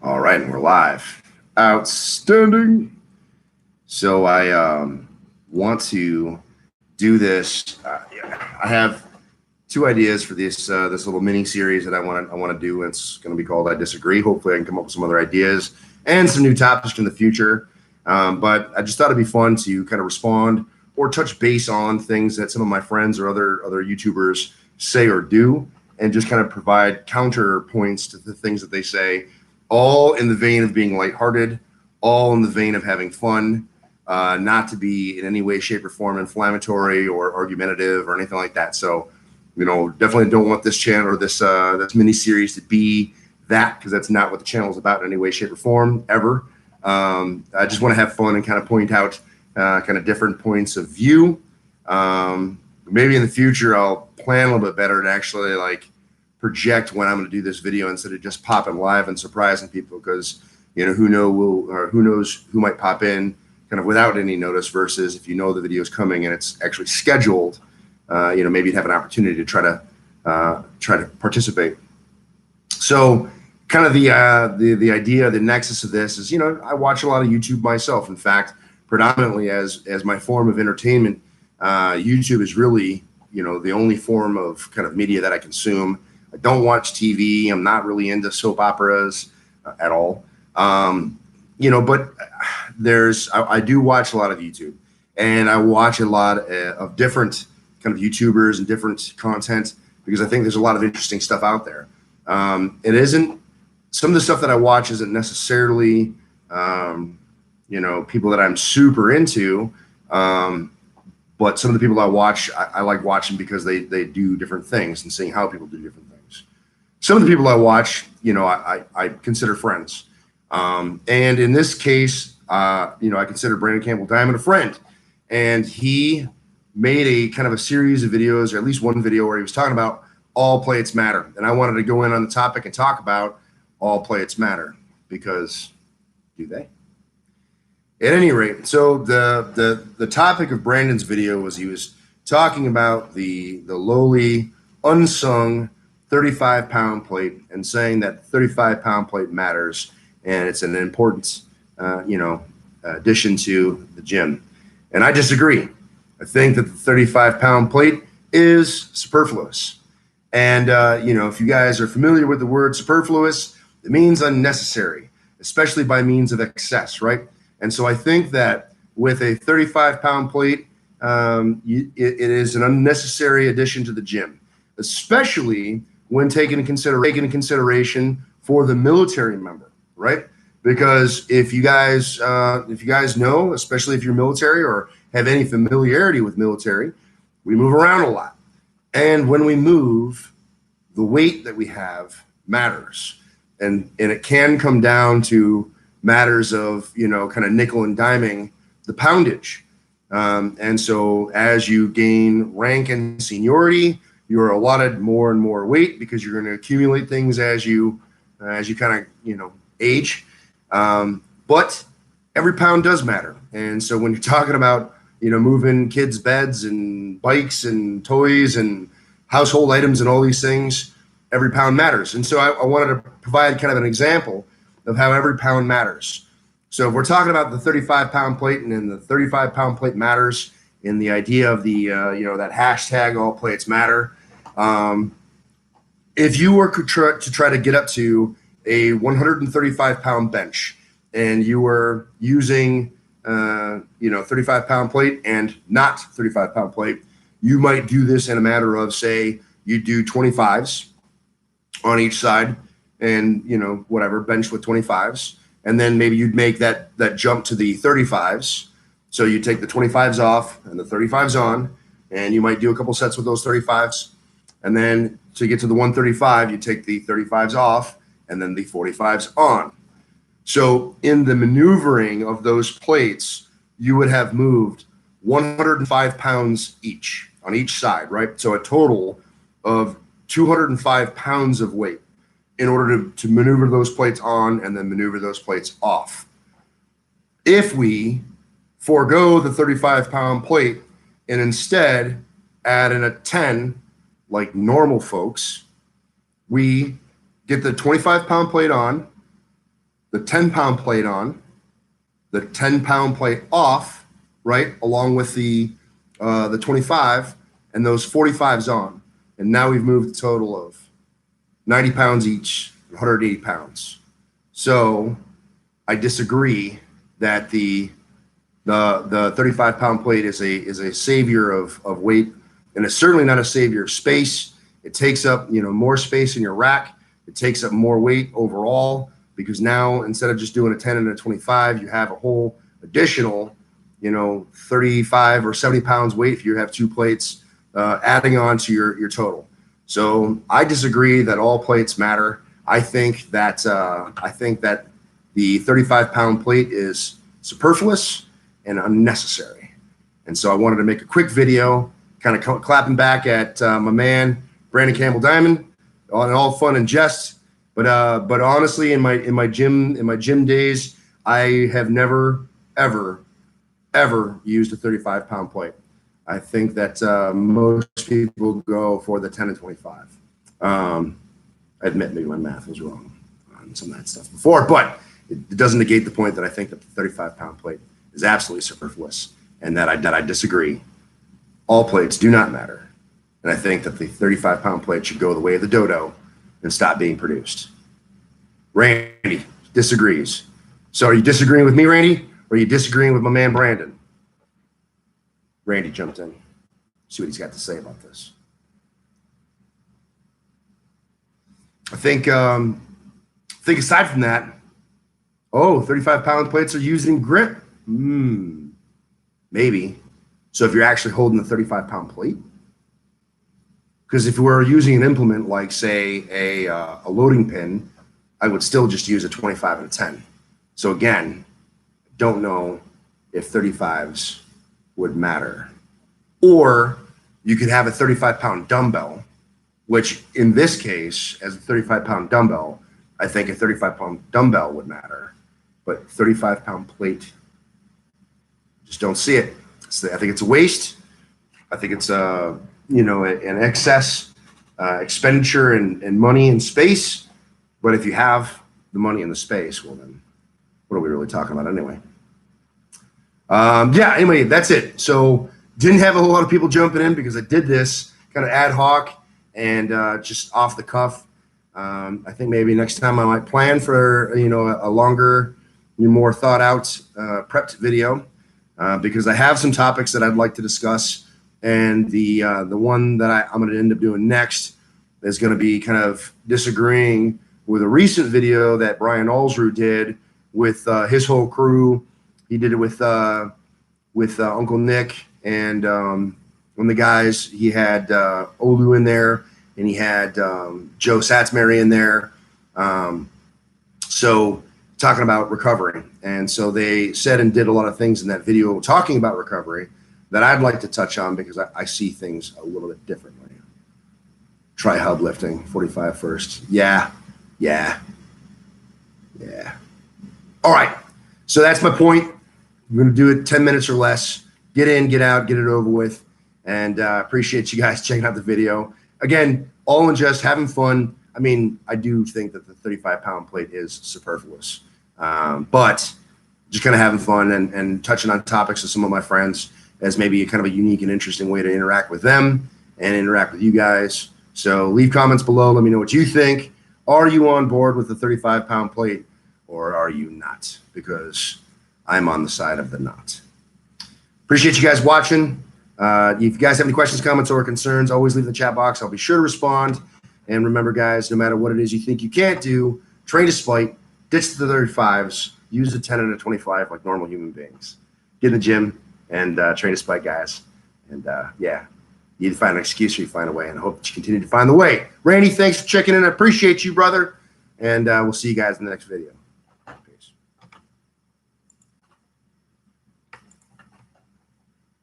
All right, and we're live. Outstanding. So I want to do this. I have two ideas for this little mini series that I want to do. It's going to be called "I Disagree." Hopefully, I can come up with some other ideas and some new topics in the future. But I just thought it'd be fun to kind of respond or touch base on things that some of my friends or other YouTubers say or do, and just kind of provide counterpoints to the things that they say, all in the vein of being lighthearted, all in the vein of having fun, not to be in any way, shape, or form inflammatory or argumentative or anything like that. So, definitely don't want this channel or this mini series to be that, because that's not what the channel is about in any way, shape, or form ever. I just want to have fun and kind of point out kind of different points of view. Maybe in the future I'll plan a little bit better and actually project when I'm going to do this video instead of just popping live and surprising people, because who knows who might pop in kind of without any notice, versus if the video is coming and it's actually scheduled, maybe you'd have an opportunity to try to participate. So kind of the idea, the nexus of this is, I watch a lot of YouTube myself. In fact, predominantly as my form of entertainment, YouTube is really, the only form of kind of media that I consume. I don't watch TV. I'm not really into soap operas at all. But I do watch a lot of YouTube, and I watch a lot of different kind of YouTubers and different content, because I think there's a lot of interesting stuff out there. Some of the stuff that I watch isn't necessarily, people that I'm super into. But some of the people I watch, I like watching because they do different things and seeing how people do different things. Some of the people I watch, I consider friends. And in this case, I consider Brandon Campbell Diamond a friend. And he made a kind of a series of videos, or at least one video, where he was talking about all plates matter. And I wanted to go in on the topic and talk about all plates matter, because do they? At any rate, so the topic of Brandon's video was, he was talking about the lowly, unsung 35-pound plate, and saying that 35-pound plate matters, and it's an important, addition to the gym. And I disagree. I think that the 35-pound plate is superfluous. And, if you guys are familiar with the word superfluous, it means unnecessary, especially by means of excess, right? And so I think that with a 35-pound plate, it is an unnecessary addition to the gym, especially when taken into consideration for the military member, right? Because if you guys know, especially if you're military or have any familiarity with military, we move around a lot. And when we move, the weight that we have matters. And it can come down to matters of, kind of nickel and diming the poundage. And so as you gain rank and seniority, you're allotted more and more weight, because you're going to accumulate things as you kind of, age. But every pound does matter. And so when you're talking about, moving kids' beds and bikes and toys and household items and all these things, every pound matters. And so I wanted to provide kind of an example of how every pound matters. So if we're talking about the 35-pound plate, and then the 35-pound plate matters in the idea of the, that hashtag all plates matter. If you were to try to get up to a 135-pound bench, and you were using, 35-pound plate and not 35-pound plate, you might do this in a matter of, say, you do 25s on each side, and whatever, bench with 25s, and then maybe you'd make that jump to the 35s. So you take the 25s off and the 35s on, and you might do a couple sets with those 35s, and then to get to the 135, you take the 35s off and then the 45s on. So in the maneuvering of those plates, you would have moved 105 pounds each on each side, right? So a total of 205 pounds of weight in order to maneuver those plates on and then maneuver those plates off. If we forego the 35-pound plate and instead add in a 10, like normal folks, we get the 25-pound plate on, the 10-pound plate on, the 10-pound plate off, right, along with the 25, and those 45s on. And now we've moved a total of 90 pounds each, 180 pounds. So I disagree that the 35-pound plate is a savior of weight, and it's certainly not a savior of space. It takes up more space in your rack. It takes up more weight overall, because now instead of just doing a 10 and a 25, you have a whole additional 35 or 70 pounds weight if you have two plates adding on to your total. So I disagree that all plates matter. I think that the 35-pound plate is superfluous and unnecessary. And so I wanted to make a quick video, kind of clapping back at my man Brandon Campbell Diamond, all fun and jest. But honestly, in my gym days, I have never ever used a 35-pound plate. I think that most people go for the 10 and 25. I admit maybe my math was wrong on some of that stuff before, but it doesn't negate the point that I think that the 35-pound plate is absolutely superfluous, and that I disagree. All plates do not matter, and I think that the 35-pound plate should go the way of the dodo and stop being produced. Randy disagrees. So are you disagreeing with me, Randy, or are you disagreeing with my man Brandon? Randy jumped in. See what he's got to say about this. I think aside from that, 35-pound plates are used in grip. Maybe. So if you're actually holding the 35-pound plate, because if we're using an implement like, say, a loading pin, I would still just use a 25 and a 10. So again, don't know if 35s would matter. Or you could have a 35-pound dumbbell, which in this case, as a 35-pound dumbbell, I think a 35-pound dumbbell would matter. But 35-pound plate, just don't see it. I think it's a waste. I think it's an excess expenditure and money and space. But if you have the money and the space, well then, what are we really talking about anyway? Anyway, that's it. So didn't have a whole lot of people jumping in because I did this kind of ad hoc and just off the cuff. I think maybe next time I might plan for a longer, more thought out prepped video because I have some topics that I'd like to discuss, and the one that I'm going to end up doing next is going to be kind of disagreeing with a recent video that Brian Allsrue did with his whole crew. He did it with Uncle Nick and one of the guys. He had Olu in there, and he had Joe Satsmary in there. So talking about recovery. And so they said and did a lot of things in that video talking about recovery that I'd like to touch on because I see things a little bit differently. Try hub lifting, 45 first. Yeah. All right. So that's my point. I'm going to do it 10 minutes or less. Get in, get out, get it over with. And appreciate you guys checking out the video. Again, all in just having fun. I mean, I do think that the 35-pound plate is superfluous. But just kind of having fun and touching on topics with some of my friends as maybe a kind of a unique and interesting way to interact with them and interact with you guys. So leave comments below. Let me know what you think. Are you on board with the 35-pound plate or are you not? Because I'm on the side of the not. Appreciate you guys watching. If you guys have any questions, comments, or concerns, always leave in the chat box. I'll be sure to respond. And remember, guys, no matter what it is you think you can't do, train to spite, ditch the 35s, use a 10 and a 25 like normal human beings. Get in the gym and train to spite, guys. And you either find an excuse or you find a way, and I hope that you continue to find the way. Randy, thanks for checking in. I appreciate you, brother. And we'll see you guys in the next video.